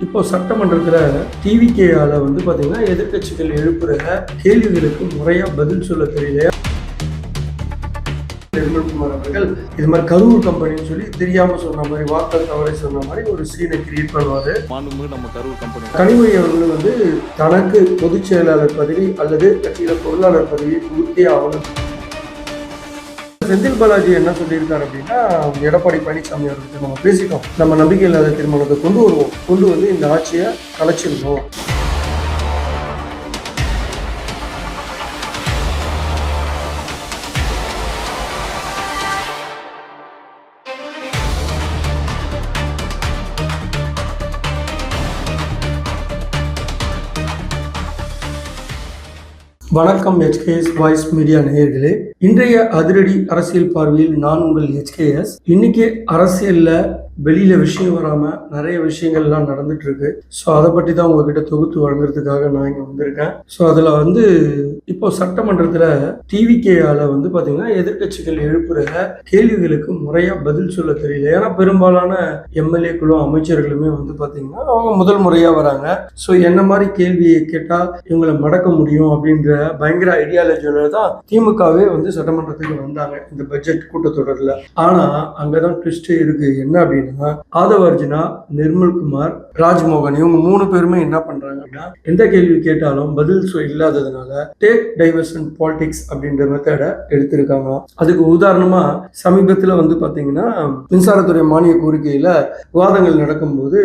இப்போ சட்டமன்றத்தில் டிவிகேயால் வந்து பார்த்தீங்கன்னா எதிர்கட்சிகள் எழுப்புற கேள்விகளுக்கு முறையாக பதில் சொல்ல தெரியல. நிர்மல்குமார் அவர்கள் இது மாதிரி கரூர் கம்பெனின்னு சொல்லி தெரியாம சொன்ன மாதிரி வார்த்தை தவறை சொன்ன மாதிரி ஒரு சீனை கிரியேட் பண்ணுவாரு. நம்ம கரூர் கம்பெனி கனிமொழி அவர்கள் வந்து தனக்கு பொதுச் செயலாளர் பதவி அல்லது கட்சியில பொருளாளர் பதவி பூர்த்தி ஆகணும். செந்தில் பாலாஜி என்ன சொல்லியிருக்காரு அப்படின்னா, எடப்பாடி பழனிசாமி அவர்களுக்கு நம்ம பேசிட்டோம், நம்ம நம்பிக்கை இல்லாத தீர்மானத்தை கொண்டு வருவோம், கொண்டு வந்து இந்த ஆட்சியை கலைச்சிடணும். வணக்கம் HKS வாய்ஸ் மீடியா நேயர்களே. இன்றைய அதிரடி அரசியல் பார்வையில் நான் உங்கள் HKS. இன்னைக்கு அரசியல்ல வெளியில விஷயம் வராம நிறைய விஷயங்கள்லாம் நடந்துட்டு இருக்கு. ஸோ அதை பற்றி தான் உங்ககிட்ட தொகுத்து வழங்குறதுக்காக நான் இங்கே வந்திருக்கேன். ஸோ அதில் வந்து இப்போ சட்டமன்றத்தில் டிவிகேயால் வந்து பார்த்தீங்கன்னா எதிர்கட்சிகள் எழுப்புற கேள்விகளுக்கு முறையாக பதில் சொல்ல தெரியல. ஏன்னா பெரும்பாலான எம்எல்ஏக்களும் அமைச்சர்களுமே வந்து பார்த்தீங்கன்னா அவங்க முதல் முறையாக வராங்க. ஸோ என்ன மாதிரி கேள்வியை கேட்டால் இவங்களை மடக்க முடியும் அப்படின்ற பயங்கர ஐடியாலஜியோட தான் திமுகவே வந்து சட்டமன்றத்துக்கு வந்தாங்க இந்த பட்ஜெட் கூட்டத்தொடரில். ஆனால் அங்கே தான் ட்விஸ்ட் இருக்கு. என்ன அப்படின்னா, ஆதவ அர்ஜுனா, நிர்மல்குமார், ராஜ்மோகன் இவங்க 3 பேருமே என்ன பண்றாங்க அப்படின்னா, எந்த கேள்வி கேட்டாலும் பதில் இல்லாததுனால டேக் டைவர்ஷன் பாலிடிக்ஸ் அப்படின்ற மெத்தடை எடுத்திருக்காங்க. அதுக்கு உதாரணமா சமீபத்தில் வந்து பாத்தீங்கன்னா மின்சாரத்துறை மானிய கோரிக்கையில விவாதங்கள் நடக்கும்போது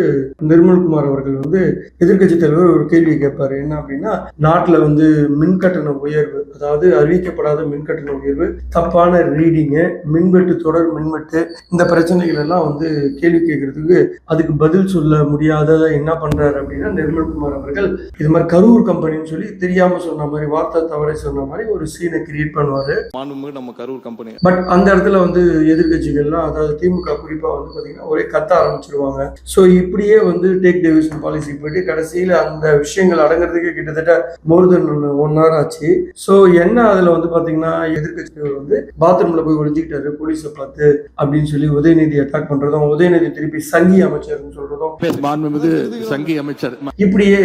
நிர்மல்குமார் அவர்கள் வந்து எதிர்கட்சி தலைவர் ஒரு கேள்வி கேட்பாரு. என்ன அப்படின்னா, நாட்டுல வந்து மின்கட்டண உயர்வு, அதாவது அறிவிக்கப்படாத மின்கட்டண உயர்வு, தப்பான ரீடிங்கு, மின்வெட்டு, தொடர் மின்வெட்டு, இந்த பிரச்சனைகள் எல்லாம் வந்து கேள்வி கேட்கறதுக்கு அதுக்கு பதில் சொல்ல முடியாத என்ன பண்றாரு அப்படின்னா, நிர்மல்குமார் அவர்கள் இது மாதிரி கரூர் கம்பெனின்னு சொல்லி தெரியாம சொன்ன மாதிரி வார்த்தை தவறை சொன்ன மாதிரி ஒரு சீனை கிரியேட் பண்ணுவாரு. நம்ம கரூர் கம்பெனி பட் அந்த இடத்துல வந்து எதிர்கட்சிகள்லாம், அதாவது திமுக குறிப்பா வந்து பாத்தீங்கன்னா ஒரே கத்த ஆரம்பிச்சிருவாங்க. ஸோ இப்படியே வந்து டேக் டைவர்ஷன் பாலிசி போயிட்டு கடைசியில அந்த விஷயங்கள் அடங்குறதுக்கு கிட்டத்தட்ட மோர் தென் 1 hour ஆச்சு. ஸோ என்ன அதுல வந்து பாத்தீங்கன்னா எதிர்கட்சிகள் வந்து பாத்ரூம்ல போய் ஒழிஞ்சுக்கிட்டாரு போலீஸை பார்த்து அப்படின்னு சொல்லி உதயநிதி அட்டாக் பண்றதும், உதயநிதி திருப்பி சங்கி அமைச்சர்னு சொல்றதும், சங்கி அமைச்சர், இப்படியே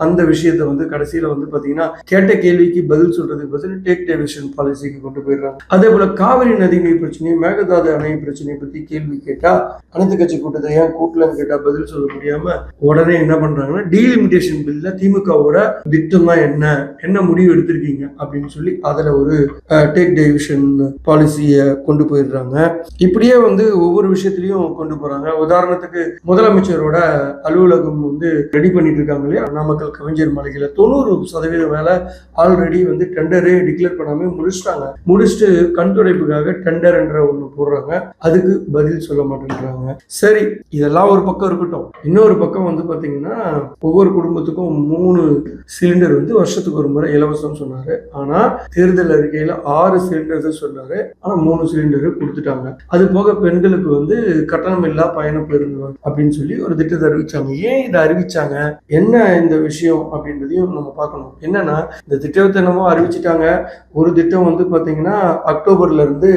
அந்த விஷயத்தை வந்து கடைசியில வந்து பாத்தீங்கன்னா கேட்ட கேள்விக்கு பதில் சொல்றதுக்கு பதில் டேக் டைவர்ஷன் பாலிசிக்கு கொண்டு போயிடுறாங்க. அதே போல காவிரி நதிநீர் பிரச்சனை, மேகதாது அணை பிரச்சனையை பத்தி கேள்வி கேட்டா அனைத்து கட்சி கூட்டத்தை ஏன் கூட்டலன்னு கேட்டா பதில் சொல்ல முடியாம உடனே என்ன பண்றாங்கன்னா, டீலிமிட்டேஷன் பில்ல திமுகவோட திட்டம் தான் என்ன முடிவு எடுத்திருக்கீங்க அப்படின்னு சொல்லி அதுல ஒரு டேக் டைவர்ஷன் பாலிசிய கொண்டு போயிடுறாங்க. இப்படியே வந்து ஒவ்வொரு விஷயத்திலையும் கொண்டு போறாங்க. உதாரணத்துக்கு முதலமைச்சரோட அலுவலகம் வந்து ரெடி பண்ணிட்டு இருக்காங்க இல்லையா, நாமக்கல் கவிஞர் மாளிகையில 90% வேலை ஆல்ரெடி வந்து டெண்டரே டிக்ளேர் பண்ணாம முடிச்சுட்டு கண் துடைப்புக்காக டெண்டர் என்ற ஒண்ணு போடுறாங்க. அதுக்கு பதில் சொல்ல மாட்டேன்றாங்க. சரி, இதெல்லாம் ஒரு பக்கம் இருக்கட்டும். இன்னொரு பக்கம் வந்து பாத்தீங்கன்னா ஒவ்வொரு குடும்பத்துக்கும் 3 சிலிண்டர் வந்து வருஷத்துக்கு ஒரு முறை இலவசம் சொன்னாரு. ஆனா தேர்தல் அறிக்கையில 6 சிலிண்டர் சொன்னாரு. ஆனா 3 சிலிண்டர் கொடுத்துட்டாங்க. அது போக பெண்களுக்கு வந்து கட்டணம் இல்லா பயண பேருந்து அப்படின்னு சொல்லி ஒரு திட்டத்தை அறிவிச்சாங்க. ஏன் இதை அறிவிச்சாங்க, என்ன இந்த விஷயம் அப்படின்றதையும் நம்ம பார்க்கணும். என்னன்னா, இந்த திட்டத்தை என்னமோ அறிவிச்சிட்டாங்க. ஒரு திட்டம் வந்து பாத்தீங்கன்னா அக்டோபர்ல இருந்து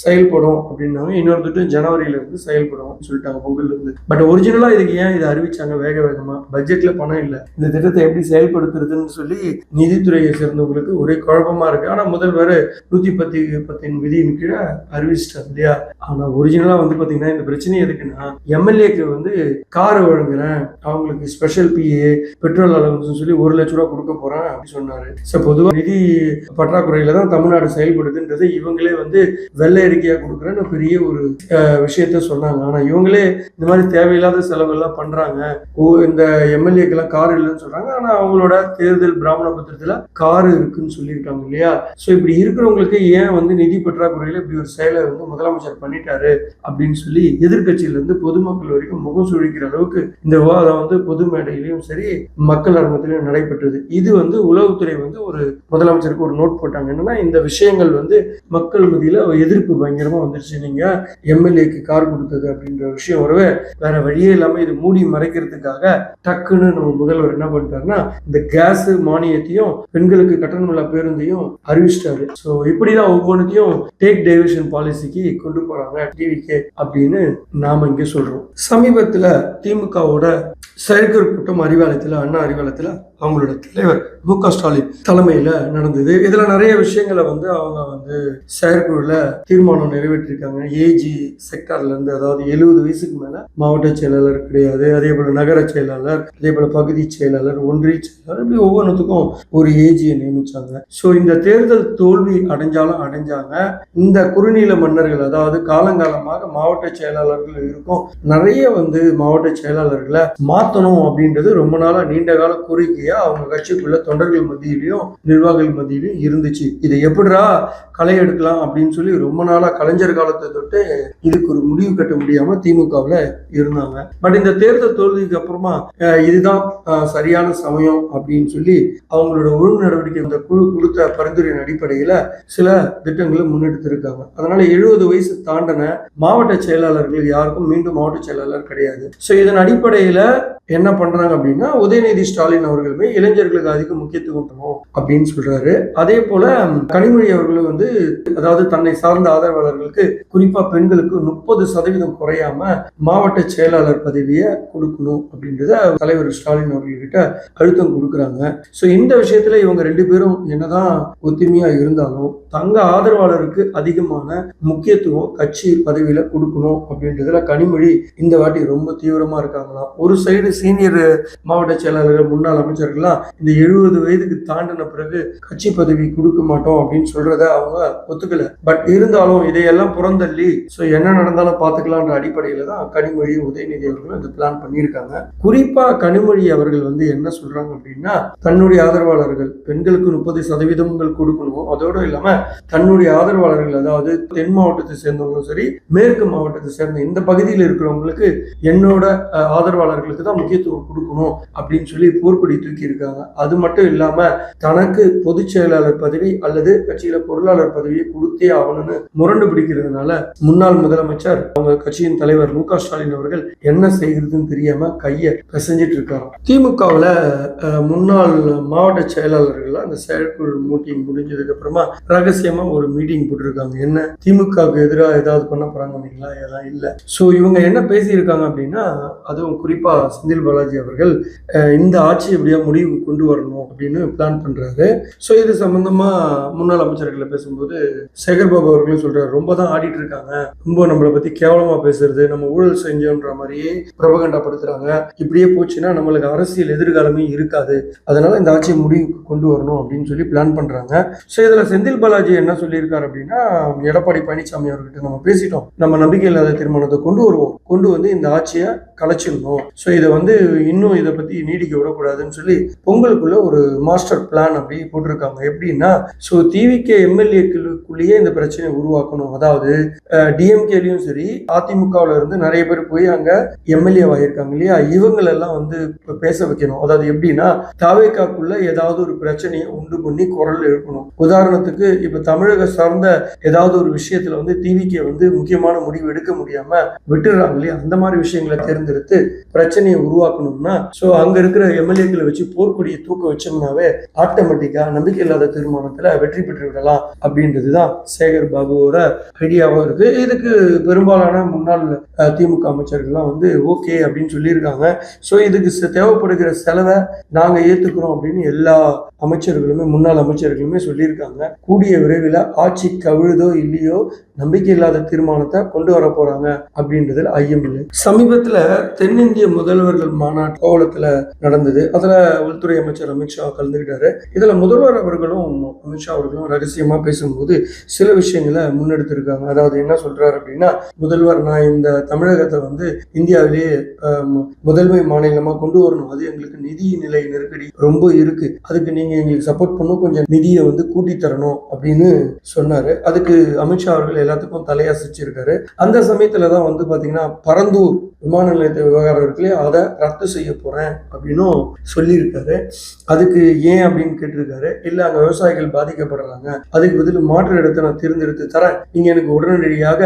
செயல்படும் அப்படின்னாங்க, இன்னொரு திட்டம் ஜனவரியில இருந்து செயல்படும் சொல்லிட்டாங்க பொங்கல்ல இருந்து. பட் ஒரிஜினலா இதுக்கு ஏன் இதை அறிவிச்சாங்க வேகமா? பட்ஜெட்ல பணம் இல்லை, இந்த திட்டத்தை எப்படி செயல்படுத்துறதுன்னு சொல்லி நிதித்துறையை சேர்ந்தவங்களுக்கு ஒரே குழப்பமா இருக்கு. ஆனா முதல்வர் 110 விதியின் கீழே அறிவிச்சிட்டார் இல்லையா. ஆனா ஒரிஜினலா வந்து பாத்தீங்கன்னா இந்த பிரச்சனை எதுக்குன்னா, எம்எல்ஏக்கு வந்து கார் வழங்குறேன், அவங்களுக்கு ஸ்பெஷல் PA, பெட்ரோல் அலவன்ஸ் சொல்லி 1 லட்ச ரூபா கொடுக்க போறேன் அப்படின்னு சொன்னாரு. பொதுவா நிதி பற்றாக்குறையில தான் தமிழ்நாடு செயல்படுதுன்றது இவங்களே வந்து வெள்ளை அறிக்கையா கொடுக்குறேன்னு பெரிய ஒரு விஷயத்த சொன்னாங்க. ஆனா இவங்களே இந்த மாதிரி தேவையில்லாத செலவெல்லாம் பண்றாங்க. இந்த எம்எல்ஏக்கெல்லாம் கார் இல்லைன்னு சொல்றாங்க. ஆனா அவங்களோட தேர்தல் பிராமண பத்திரத்துல கார் இருக்குன்னு சொல்லியிருக்காங்க இல்லையா. ஸோ இப்படி இருக்கிறவங்களுக்கு ஏன் வந்து நிதி பற்றாக்குறையில இப்படி ஒரு செயலை வந்து முதலமைச்சர் பண்ணிட்டாரு அப்படின்னு சொல்லி எதிர்கட்சியில இருந்து பொதுமக்கள் வரைக்கும் முகம் சுழிக்கிற அளவுக்கு இந்த விவாதம் வந்து பொது மேடையிலையும் சரி மக்கள் அரங்கத்திலையும் நடைபெற்றது. இது வந்து உளவுத்துறை வந்து ஒரு முதலமைச்சருக்கு ஒரு நோட் போட்டாங்க. என்னன்னா, இந்த விஷயங்கள் வந்து மக்கள் மத்தியில எதிர்ப்பு பயங்கரமா வந்துருச்சு, நீங்க எம்எல்ஏக்கு கார் கொடுத்தது அப்படின்ற விஷயம் வரவே வேற வழியே இல்லாம இது மூடி மறைக்கிறதுக்காக டக்குன்னு நம்ம முதல்வர் என்ன பண்ணிட்டாருன்னா, இந்த கேஸ் மானியத்தையும் பெண்களுக்கு கட்டணமில்லா பேருந்தையும் அறிவிச்சிட்டாரு. ஸோ இப்படிதான் ஒவ்வொன்றுத்தையும் டேக் டைவர்ஷன் பாலிசிக்கு கொண்டு போறாங்க டிவிகே அப்படின்னு நாம இங்க சொல்றோம். சமீபத்துல திமுகவோட செயற்குழு கூட்டம் அறிவாலயத்தில், அண்ணா அறிவாலயத்தில் அவங்களோட தலைவர் மு.க. ஸ்டாலின் தலைமையில் நடந்தது. இதில் நிறைய விஷயங்களை வந்து அவங்க வந்து செயற்குழுல தீர்மானம் நிறைவேற்றிருக்காங்க. ஏஜி செக்டார்லேருந்து, அதாவது 70 வயசுக்கு மேலே மாவட்ட செயலாளர் கிடையாது, அதே போல் நகர செயலாளர், அதே போல் பகுதி செயலாளர், ஒன்றிய செயலாளர், இப்படி ஒவ்வொன்றுத்துக்கும் ஒரு ஏஜியை நியமிச்சாங்க. ஸோ இந்த தேர்தல் தோல்வி அடைஞ்சாங்க. இந்த குறுநில மன்னர்கள், அதாவது காலங்காலமாக மாவட்ட செயலாளர்கள் இருக்கும் நிறைய வந்து மாவட்ட செயலாளர்களை மாற்றணும் அப்படின்றது ரொம்ப நாளாக நீண்ட கால கோரிக்கையா அவங்க கட்சிக்குள்ள தொண்டர்கள் மத்தியிலையும் நிர்வாகிகள் மத்தியிலையும் இருந்துச்சு. இதை எப்படிரா களை எடுக்கலாம் அப்படின்னு சொல்லி ரொம்ப நாளா கலைஞர் காலத்தை தொட்டு இதுக்கு ஒரு முடிவு கட்ட முடியாம திமுகவில் இருந்தாங்க. பட் இந்த தேர்தல் தோல்விக்கு அப்புறமா இதுதான் சரியான சமயம் அப்படின்னு சொல்லி அவங்களோட ஒழுங்கு நடவடிக்கை இந்த குழு கொடுத்த பரிந்துரையின் அடிப்படையில சில திட்டங்களை முன்னெடுத்திருக்காங்க. அதனால 70 வயசு தாண்டின மாவட்ட செயலாளர்கள் யாருக்கும் மீண்டும் மாவட்ட செயலாளர் கிடையாது. ஸோ இதன் அடிப்படையில என்ன பண்றாங்க அப்படின்னா, உதயநிதி ஸ்டாலின் அவர்களுமே இளைஞர்களுக்கு அதிக முக்கியத்துவம் தரணும் அப்படின்னு சொல்றாரு. அதே போல கனிமொழி அவர்களும் வந்து, அதாவது தன்னை சார்ந்த ஆதரவாளர்களுக்கு குறிப்பா பெண்களுக்கு 30% குறையாம மாவட்ட செயலாளர் பதவியை கொடுக்கணும் அப்படின்றத தலைவர் ஸ்டாலின் அவர்கள்கிட்ட அழுத்தம் கொடுக்குறாங்க. ஸோ இந்த விஷயத்துல இவங்க 2 பேரும் என்னதான் ஒத்துமையா இருந்தாலும் தங்க ஆதரவாளருக்கு அதிகமான முக்கியத்துவம் கட்சி பதவியில கொடுக்கணும் அப்படின்றதுல கனிமொழி இந்த வாட்டி ரொம்ப தீவிரமா இருக்காங்களாம். ஒரு சைடு சீனியர் மாவட்ட செயலாளர்கள், முன்னாள் அமைச்சர்கள்லாம் இந்த 70 வயதுக்கு தாண்டின பிறகு கட்சி பதவி கொடுக்க மாட்டோம் அப்படின்னு சொல்றத அவங்க ஒத்துக்கல. பட் இருந்தாலும் இதையெல்லாம் புறந்தள்ளி ஸோ என்ன நடந்தாலும் பார்த்துக்கலான்ற அடிப்படையில தான் கனிமொழி, உதயநிதி அவர்களும் இந்த பிளான் பண்ணியிருக்காங்க. குறிப்பா கனிமொழி அவர்கள் வந்து என்ன சொல்றாங்க அப்படின்னா, தன்னுடைய ஆதரவாளர்கள் பெண்களுக்கு 30% கொடுக்கணும், அதோடு இல்லாம தன்னுடைய ஆதரவாளர்கள், அதாவது தென் மாவட்டத்தை சேர்ந்தவங்களும் சரி, மேற்கு மாவட்டத்தை சேர்ந்த இந்த பகுதியில் இருக்கிறவங்களுக்கு என்னோட ஆதரவாளர்களுக்கு தான் முக்கியத்துவம் கொடுக்கணும் அப்படின்னு சொல்லி போர்க்கொடி தூக்கி இருக்காங்க. அது மட்டும் இல்லாம தனக்கு பொதுச் செயலாளர் பதவி அல்லது கட்சியில பொருளாளர் பதவியை கொடுத்தே ஆகணும்னு முரண்டு பிடிக்கிறதுனால முன்னாள் முதலமைச்சர், அவங்க கட்சியின் தலைவர் மு.க. ஸ்டாலின் அவர்கள் என்ன செய்கிறதுன்னு தெரியாம கையை பிசைஞ்சிட்டு இருக்காங்க. திமுகவில் முன்னாள் மாவட்ட செயலாளர்கள் அந்த செயற்குழு மீட்டிங் முடிஞ்சதுக்கு அப்புறமா ரகசியமா ஒரு மீட்டிங் போட்டிருக்காங்க. என்ன, திமுகவுக்கு எதிராக ஏதாவது பண்ண போறாங்க அப்படிங்களா? ஏதாவது இல்லை. ஸோ இவங்க என்ன பேசியிருக்காங்க அப்படின்னா, அதுவும் குறிப்பா செந்தில் பாலாஜி அவர்கள் இந்த ஆட்சி எப்படியா முடிவு கொண்டு வரணும் அப்படின்னு பிளான் பண்றாரு. ஸோ இது சம்பந்தமா முன்னாள் அமைச்சர்களை பேசும்போது சேகர் பாபு அவர்களும் சொல்றாரு, ரொம்ப தான் ஆடிட்டு இருக்காங்க, ரொம்ப நம்மளை பத்தி கேவலமா பேசுறது, நம்ம ஊழல் செஞ்சோன்ற மாதிரியே பிரபகண்டா படுத்துறாங்க, இப்படியே போச்சுன்னா நம்மளுக்கு அரசியல் எதிர்காலமே இருக்காது, அதனால இந்த ஆட்சியை முடிவுக்கு கொண்டு வரணும் அப்படின்னு சொல்லி பிளான் பண்றாங்க. ஸோ இதுல செந்தில் பாலாஜி என்ன சொல்லியிருக்காரு அப்படின்னா, எடப்பாடி பழனிசாமி அவர்கிட்ட நம்ம பேசிட்டோம், நம்ம நம்பிக்கை இல்லாத தீர்மானத்தை கொண்டு வருவோம், கொண்டு வந்து இந்த ஆட்சியை கலைச்சிடணும், ஸோ இதை வந்து இன்னும் இதை பத்தி நீடிக்க விடக்கூடாதுன்னு சொல்லி பொங்கலுக்குள்ள ஒரு மாஸ்டர் பிளான் அப்படி போட்டிருக்காங்க. எப்படின்னா, ஸோ டிவிகே எம்எல்ஏக்களுக்குள்ளேயே இந்த பிரச்சனையை உருவாக்கணும், அதாவது டிஎம்கேலையும் சரி அதிமுகவில் இருந்து நிறைய பேர் போய் அங்க எம்எல்ஏ ஆகியிருக்காங்க இல்லையா, இவங்களெல்லாம் வந்து பேச வைக்கணும். அதாவது எப்படின்னா, தாவேக்காக்குள்ள ஏதாவது ஒரு பிரச்சனையை உண்டு பண்ணி குரல் எழுப்பணும். உதாரணத்துக்கு இப்ப தமிழக சார்ந்த ஏதாவது ஒரு விஷயத்துல வந்து டிவிகே வந்து முக்கியமான முடிவு எடுக்க முடியாம விட்டுறாங்க இல்லையா, அந்த மாதிரி விஷயங்களை தேர்ந்தெடுத்து பிரச்சனையை உருவாக்கணும்னா ஸோ அங்க இருக்கிற எம்எல்ஏக்களை வச்சு போர்க்கொடியை தூக்க வச்சோம்னாவே ஆட்டோமேட்டிக்கா நம்பிக்கை இல்லாத தீர்மானத்துல வெற்றி பெற்று விடலாம் அப்படின்றதுதான் சேகர் பாபுவோட ஐடியாவும் இருக்கு. இதுக்கு பெரும்பாலான முன்னாள் திமுக அமைச்சர்கள்லாம் வந்து ஓகே அப்படின்னு சொல்லியிருக்காங்க. ஸோ இதுக்கு தேவைப்படுகிற செலவை நாங்க ஏத்துக்கிறோம் அப்படின்னு எல்லா அமைச்சர்களுமே, முன்னாள் அமைச்சர்களுமே சொல்லியிருக்காங்க. கூடிய விரைவில் ஆட்சி கவிழுதோ இல்லையோ நம்பிக்கை இல்லாத தீர்மானத்தை கொண்டு வர போறாங்க அப்படின்றதுல ஐயம் இல்லை. சமீபத்துல தென்னிந்திய முதல்வர்கள் மாநாட்டு கோவளத்துல நடந்தது. அதுல உள்துறை அமைச்சர் அமித்ஷா கலந்துகிட்டாரு. இதுல முதல்வர் அவர்களும் அமித்ஷா அவர்களும் ரகசியமா பேசும்போது சில விஷயங்களை முன்னெடுத்திருக்காங்க. அதாவது என்ன சொல்றாரு அப்படின்னா, முதல்வர், நான் இந்த தமிழகத்தை வந்து இந்தியாவிலேயே முதன்மை மாநிலமா கொண்டு வரணும், அது எங்களுக்கு நிதி நிலை நெருக்கடி ரொம்ப இருக்கு, அதுக்கு நீங்க எங்களுக்கு சப்போர்ட் பண்ணும், கொஞ்சம் நிதியை வந்து கூட்டி தரணும் அப்படின்னு சொன்னாரு. அதுக்கு அமித்ஷா அவர்கள் எல்லாத்துக்கும் தலையசைச்சிருக்காரு. அந்த சமயத்துலதான் வந்து பாத்தீங்கன்னா பரந்தூர் விமான நிலையத்தை விவகாரம் இருக்குல்லையே, அதை ரத்து செய்ய போறேன் அப்படின்னும் சொல்லியிருக்காரு. அதுக்கு ஏன் அப்படின்னு கேட்டிருக்காரு. இல்ல, அங்க விவசாயிகள் பாதிக்கப்படுறாங்க, அதுக்கு பதில் மாற்று இடத்தை நான் தேர்ந்தெடுத்து தரேன், நீங்க எனக்கு உடனடியாக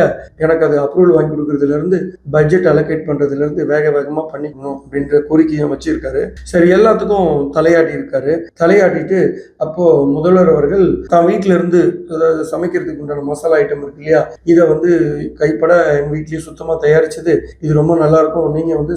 எனக்கு அது அப்ரூவல் வாங்கி கொடுக்கறதுல இருந்து பட்ஜெட் அலோகேட் பண்றதுல இருந்து வேகமா பண்ணிக்கணும் அப்படின்ற கோரிக்கையும் வச்சிருக்காரு. சரி, எல்லாத்துக்கும் தலையாட்டி இருக்காரு. தலையாட்டிட்டு அப்போ முதல்வர் அவர்கள் தான் வீட்டுல இருந்து, அதாவது சமைக்கிறதுக்கு உண்டான மசாலா ஐட்டம் இருக்கு இல்லையா, இதை வந்து கைப்பட எங்க வீட்லயே சுத்தமா தயாரிச்சது, இது ரொம்ப நல்லா இருக்கும், நீங்க வந்து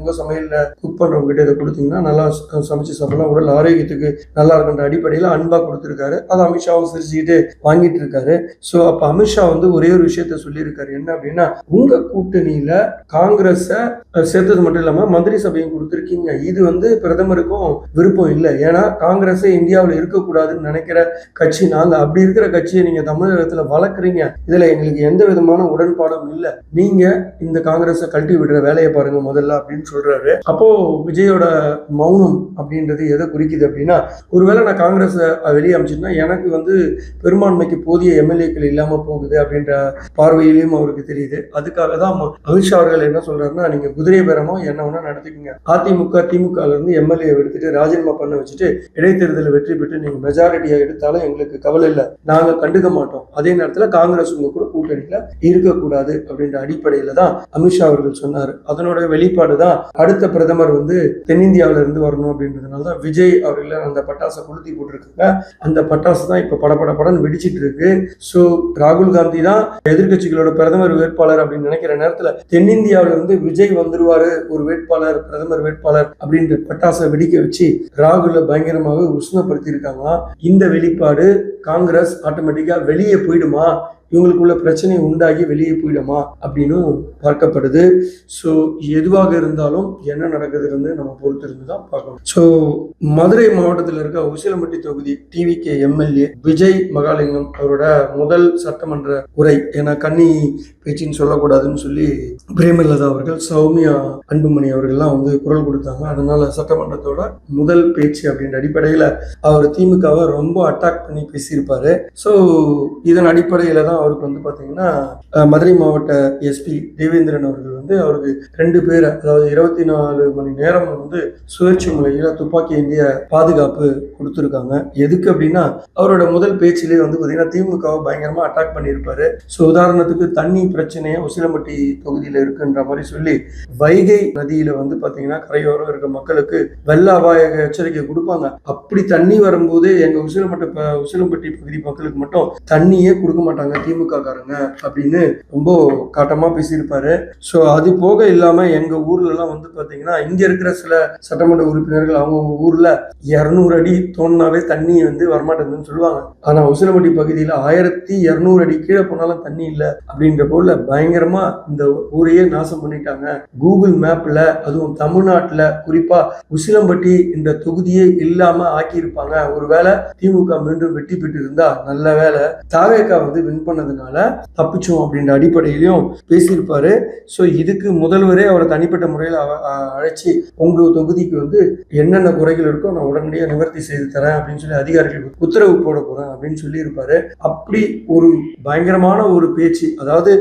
உங்க சமையல்ல குக் பண்றவங்க கிட்ட இதை கொடுத்தீங்கன்னா நல்லா சமைச்சு சாப்பிடலாம், உடல் ஆரோக்கியத்துக்கு நல்லா இருக்குன்ற அடிப்படையில் அன்பா கொடுத்திருக்காரு. அது அமித்ஷாவும் சிரிச்சுக்கிட்டு வாங்கிட்டு இருக்காரு. ஸோ அப்ப அமித்ஷா வந்து ஒரே ஒரு விஷயத்த சொல்லியிருக்காரு, என்ன அப்படின்னா, உங்க கூட்டணியில காங்கிரஸ சேர்த்தது மட்டும் இல்லாம மந்திரி சபையும் கொடுத்திருக்கீங்க, இது வந்து பிரதமருக்கும் விருப்பம் இல்லை. ஏன்னா காங்கிரஸ் இந்தியாவில் இருக்கக்கூடாதுன்னு நினைக்கிற கட்சி நாங்க, அப்படி இருக்கிற கட்சியை நீங்க தமிழகத்துல வளர்க்குறீங்க, இதுல எங்களுக்கு எந்த விதமான உடன்பாடும் இல்லை, நீங்க இந்த காங்கிரஸை கழட்டி விடுற வேலையை பாருங்க முதல்ல அப்படின்னு சொல்றாரு. அப்போ விஜயோட மௌனம் அப்படின்றது எதை குறிக்குது அப்படின்னா, ஒருவேளை நான் காங்கிரஸ் வெளியே அமைச்சிருந்தா எனக்கு வந்து பெரும்பான்மைக்கு போதிய எம்எல்ஏக்கள் இல்லாம போகுது அப்படின்ற பார்வையிலையும் அவருக்கு தெரியுது. அதுக்காக தான் அமித்ஷா அவர்கள் என்ன சொல்றாருன்னா, நீங்க குதிரை பேரமோ என்ன வேணா நடத்திக்கங்க, அதிமுக திமுக இருந்து எம்எல்ஏ எடுத்துட்டு ராஜினாமா பண்ண வச்சுட்டு இடைத்தேர்தலில் வெற்றி பெற்று நீங்க மெஜாரிட்டியா எடுத்தாலும் எங்களுக்கு கவலை இல்லை, நாங்க கண்டுக்க மாட்டோம். அதே நேரத்துல காங்கிரஸ் உங்க கூட கூட்டணியில இருக்கக்கூடாது அப்படின்ற அடிப்படையில தான் அமித்ஷா அவர்கள் சொன்னாரு. அதனோட வெளிப்பாடு தான் அடுத்த பிரதமர் வந்து தென்னிந்தியாவில இருந்து வரணும் அப்படின்றதுனால தான் விஜய் அவர்கள் அந்த பட்டாசை கொளுத்தி போட்டிருக்காங்க. அந்த பட்டாசு தான் இப்ப படன்னு வெடிச்சிட்டு இருக்கு. சோ ராகுல் காந்தி தான் எதிர்கட்சிகளோட பிரதமர் வேட்பாளர் அப்படின்னு நினைக்கிற நேரத்துல தென்னிந்தியாவில இருந்து விஜய் வந்துருவாரு ஒரு வேட்பாளர், பிரதமர் வேட்பாளர் அப்படின்ற பட்டாசை வெடிக்க வச்சு ராகுல பயங்கரமாக உஷ்ணப்படுத்தி இருக்காங்க. இந்த வெளிப்பாடு காங்கிரஸ் ஆட்டோமேட்டிக்கா வெளியே போயிடுமா, இவங்களுக்குள்ள பிரச்சனை உண்டாகி வெளியே போயிடுமா அப்படின்னு பார்க்கப்படுது. ஸோ எதுவாக இருந்தாலும் என்ன நடக்குதுன்னு நம்ம பொறுத்து இருந்து தான் பார்க்கணும். ஸோ மதுரை மாவட்டத்தில் இருக்க உசிலம்பட்டி தொகுதி டிவிகே எம்எல்ஏ விஜய் மகாலிங்கம் அவரோட முதல் சட்டமன்ற உரை, ஏன்னா கன்னி பேச்சின்னு சொல்லக்கூடாதுன்னு சொல்லி பிரேமலதா அவர்கள், சௌமியா அன்புமணி அவர்கள்லாம் வந்து குரல் கொடுத்தாங்க. அதனால சட்டமன்றத்தோட முதல் பேச்சு அப்படின்ற அடிப்படையில் அவர் திமுகவை ரொம்ப அட்டாக் பண்ணி பேசியிருப்பாரு. ஸோ இதன் அடிப்படையில் தான் அவருக்கு வந்து பாத்தீங்கன்னா மதுரை மாவட்ட எஸ்பி தேவேந்திரன் அவர்கள் வந்து அவருக்கு 2 பேரை, அதாவது 24 மணி நேரம் வந்து சுழற்சி முறையில துப்பாக்கி ஏந்திய பாதுகாப்பு கொடுத்துருக்காங்க. எதுக்கு அப்படின்னா, அவரோட முதல் பேச்சிலே வந்து பாத்தீங்கன்னா திமுகவை பயங்கரமா அட்டாக் பண்ணியிருப்பாரு. ஸோ உதாரணத்துக்கு தண்ணி பிரச்சனையை உசிலம்பட்டி தொகுதியில இருக்குன்ற மாதிரி சொல்லி வைகை நதியில வந்து பாத்தீங்கன்னா கரையோரம் இருக்க மக்களுக்கு வெள்ள அபாய எச்சரிக்கை கொடுப்பாங்க. அப்படி தண்ணி வரும்போது எங்க உசிலம்பட்டி பகுதி மக்களுக்கு மட்டும் தண்ணியே கொடுக்க மாட்டாங்க திமுக காரங்க அப்படின்னு ரொம்ப காட்டமா பேசியிருப்பாரு. ஸோ அது போக இல்லாம எங்க ஊர்ல எல்லாம் வந்து பாத்தீங்கன்னா இங்க இருக்கிற சில சட்டமன்ற உறுப்பினர்கள் அவங்க ஊர்ல 200 அடி தோண்டினாவே தண்ணி வந்து வரமாட்டேங்குதுன்னு சொல்லுவாங்க. ஆனா உசிலம்பட்டி பகுதியில 1200 அடி கீழே போனாலும் தண்ணி இல்லை அப்படின்ற போல பயங்கரமா இந்த ஊரையே நாசம் பண்ணிட்டாங்க. கூகுள் மேப்ல அதுவும் தமிழ்நாட்டுல குறிப்பா உசிலம்பட்டி இந்த தொகுதியே இல்லாம ஆக்கியிருப்பாங்க. ஒருவேளை திமுக மீண்டும் வெற்றி பெற்று இருந்தா நல்ல வேலை, தாவேகா வந்து வின் பண்ணதுனால தப்பிச்சோம் அப்படின்ற அடிப்படையிலையும் பேசியிருப்பாரு. ஸோ இதுக்கு முதல்வரே அவரை தனிப்பட்ட முறையில் அழைச்சி உங்க தொகுதிக்கு வந்து என்னென்ன குறைகள் இருக்கோ நான் உடனடியாக நிவர்த்தி செய்து தரேன் அப்படின்னு சொல்லி அதிகாரிகளுக்கு உத்தரவு போட போறேன் அப்படின்னு சொல்லி இருப்பாரு. அப்படி ஒரு பயங்கரமான ஒரு பேச்சு. அதாவது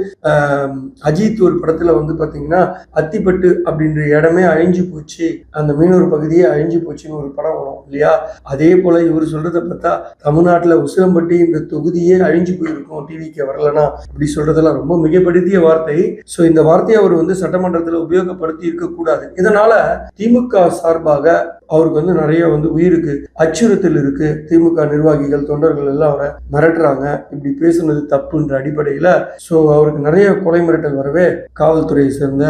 அஜித் ஒரு படத்துல வந்து பாத்தீங்கன்னா அத்திப்பட்டு அப்படின்ற இடமே அழிஞ்சு போச்சு, அந்த மீனவர் பகுதியே அழிஞ்சு போச்சுன்னு ஒரு படம் வரும் இல்லையா? அதே போல இவர் சொல்றதை பார்த்தா தமிழ்நாட்டுல உசிலம்பட்டி இந்த தொகுதியே அழிஞ்சு போயிருக்கும் டிவிக்கு வரலன்னா அப்படி சொல்றதெல்லாம் ரொம்ப மிகப்படுத்திய வார்த்தை. சோ இந்த வார்த்தையை அவர் வந்து சட்டமன்றத்தில் உபயோகப்படுத்தி இருக்க கூடாது. இதனால திமுக சார்பாக அவருக்கு வந்து நிறைய வந்து உயிருக்கு அச்சுறுத்தல் இருக்கு. திமுக நிர்வாகிகள் தொண்டர்கள் எல்லாம் அவரை மிரட்டுறாங்க, இப்படி பேசுனது தப்புன்ற அடிப்படையில சோ அவருக்கு நிறைய கொலை மிரட்டல் வரவே காவல்துறையை சேர்ந்த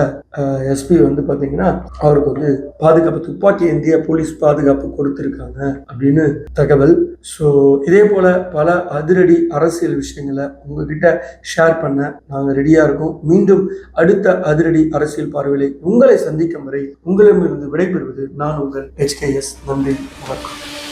எஸ்பி வந்து பாத்தீங்கன்னா அவருக்கு வந்து பாதுகாப்பு, துப்பாக்கி ஏந்திய போலீஸ் பாதுகாப்பு கொடுத்திருக்காங்க அப்படின்னு தகவல். ஸோ இதே போல பல அதிரடி அரசியல் விஷயங்களை உங்ககிட்ட ஷேர் பண்ண நாங்கள் ரெடியா இருக்கோம். மீண்டும் அடுத்த அதிரடி அரசியல் பார்வையை உங்களை சந்திக்கும் வரை உங்களிடமிருந்து விடைபெறுவது நான் உங்கள் HKS. நன்றி, வணக்கம்.